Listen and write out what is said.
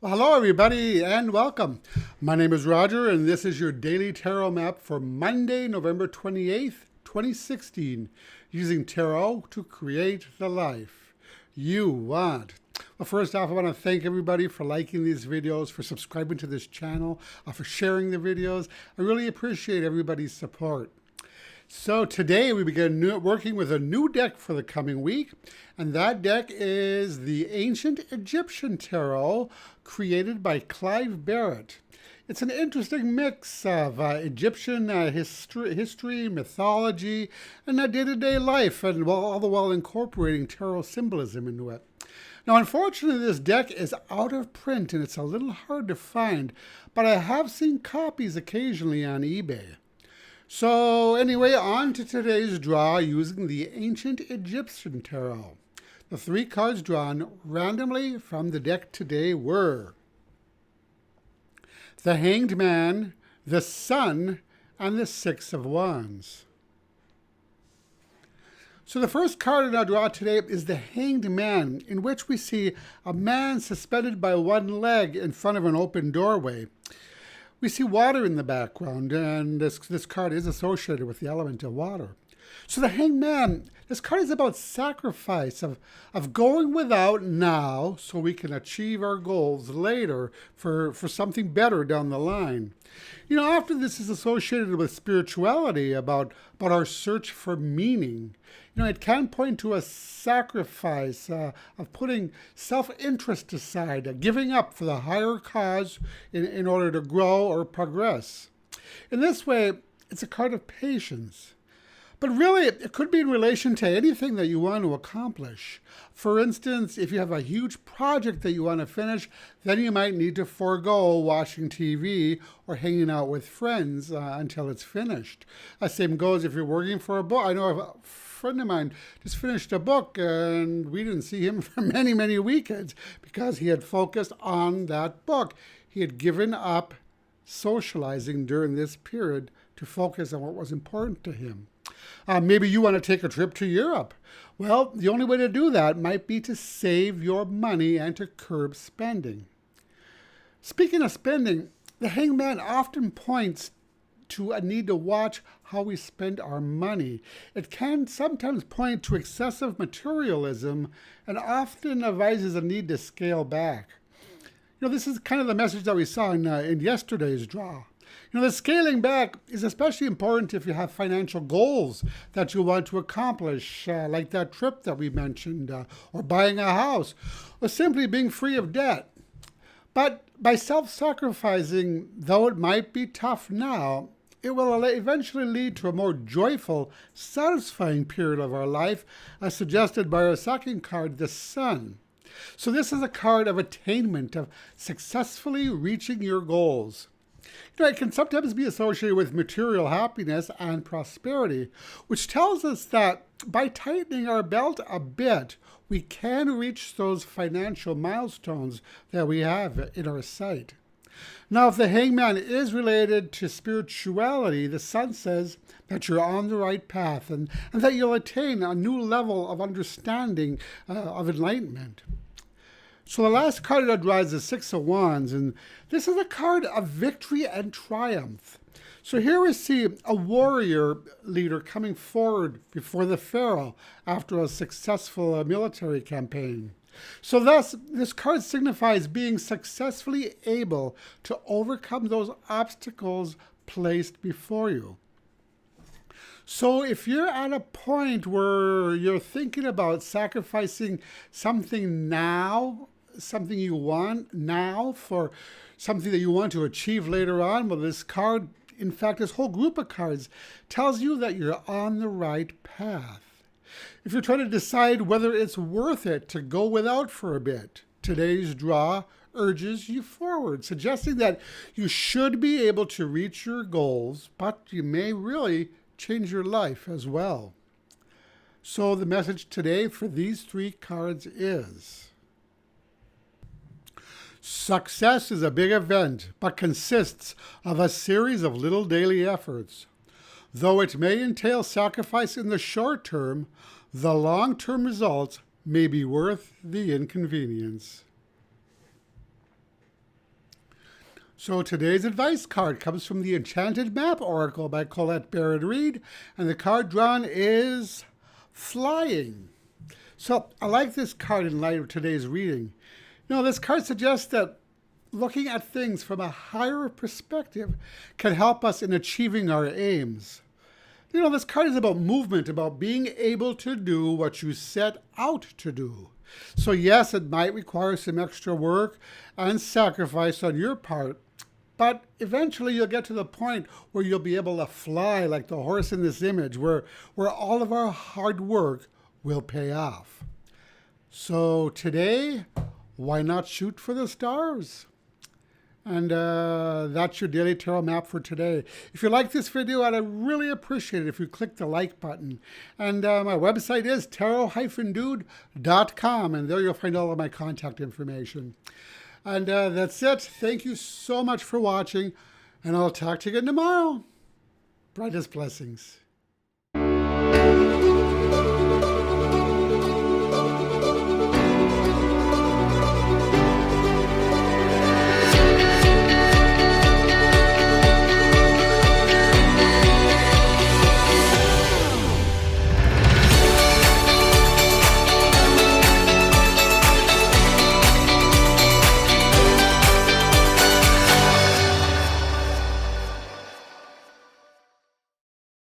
Well, hello, everybody, and welcome. My name is Roger, and this is your daily tarot map for Monday, November 28th, 2016, using tarot to create the life you want. Well, first off, I want to thank everybody for liking these videos, for subscribing to this channel, for sharing the videos. I really appreciate everybody's support. So today we begin working with a new deck for the coming week, and that deck is the Ancient Egyptian Tarot created by Clive Barrett. It's an interesting mix of Egyptian history, mythology, and day-to-day life, and all the while incorporating tarot symbolism into it. Now, unfortunately, this deck is out of print, and it's a little hard to find, but I have seen copies occasionally on eBay. So anyway, on to today's draw using the Ancient Egyptian Tarot. The three cards drawn randomly from the deck today were the Hanged Man, the Sun, and the Six of Wands. So the first card in our draw today is the Hanged Man, in which we see a man suspended by one leg in front of an open doorway. We see water in the background, and this card is associated with the element of water. So the Hanged Man, this card is about sacrifice, of going without now so we can achieve our goals later for something better down the line. You know, often this is associated with spirituality, about our search for meaning. You know, it can point to a sacrifice of putting self-interest aside, giving up for the higher cause in order to grow or progress. In this way, it's a card of patience. But really, it could be in relation to anything that you want to accomplish. For instance, if you have a huge project that you want to finish, then you might need to forego watching TV or hanging out with friends until it's finished. Same goes if you're working for a book. I know a friend of mine just finished a book, and we didn't see him for many, many weekends because he had focused on that book. He had given up socializing during this period to focus on what was important to him. Maybe you want to take a trip to Europe. Well, the only way to do that might be to save your money and to curb spending. Speaking of spending, the Hanged Man often points to a need to watch how we spend our money. It can sometimes point to excessive materialism and often advises a need to scale back. You know, this is kind of the message that we saw in yesterday's draw. You know, the scaling back is especially important if you have financial goals that you want to accomplish, like that trip that we mentioned, or buying a house, or simply being free of debt. But by self-sacrificing, though it might be tough now, it will eventually lead to a more joyful, satisfying period of our life, as suggested by our second card, the Sun. So this is a card of attainment, of successfully reaching your goals. You know, it can sometimes be associated with material happiness and prosperity, which tells us that by tightening our belt a bit, we can reach those financial milestones that we have in our sight. Now, if the Hanged Man is related to spirituality, the Sun says that you're on the right path and that you'll attain a new level of understanding, of enlightenment. So the last card that draws the Six of Wands, and this is a card of victory and triumph. So here we see a warrior leader coming forward before the Pharaoh after a successful military campaign. So thus, this card signifies being successfully able to overcome those obstacles placed before you. So if you're at a point where you're thinking about sacrificing something now, something you want now for something that you want to achieve later on, well, this card, in fact, this whole group of cards tells you that you're on the right path. If you're trying to decide whether it's worth it to go without for a bit, today's draw urges you forward, suggesting that you should be able to reach your goals, but you may really change your life as well. So the message today for these three cards is: success is a big event, but consists of a series of little daily efforts. Though it may entail sacrifice in the short term, the long-term results may be worth the inconvenience. So today's advice card comes from the Enchanted Map Oracle by Collette, Baron-Reid, and the card drawn is Flying. So I like this card in light of today's reading. This card suggests that looking at things from a higher perspective can help us in achieving our aims. This card is about movement, about being able to do what you set out to do. So yes, it might require some extra work and sacrifice on your part, but eventually you'll get to the point where you'll be able to fly like the horse in this image, where all of our hard work will pay off. So today, why not shoot for the stars? And that's your daily tarot map for today. If you like this video, I'd really appreciate it if you click the like button. And my website is tarot-dude.com, and there you'll find all of my contact information. And that's it. Thank you so much for watching, and I'll talk to you again tomorrow. Brightest blessings.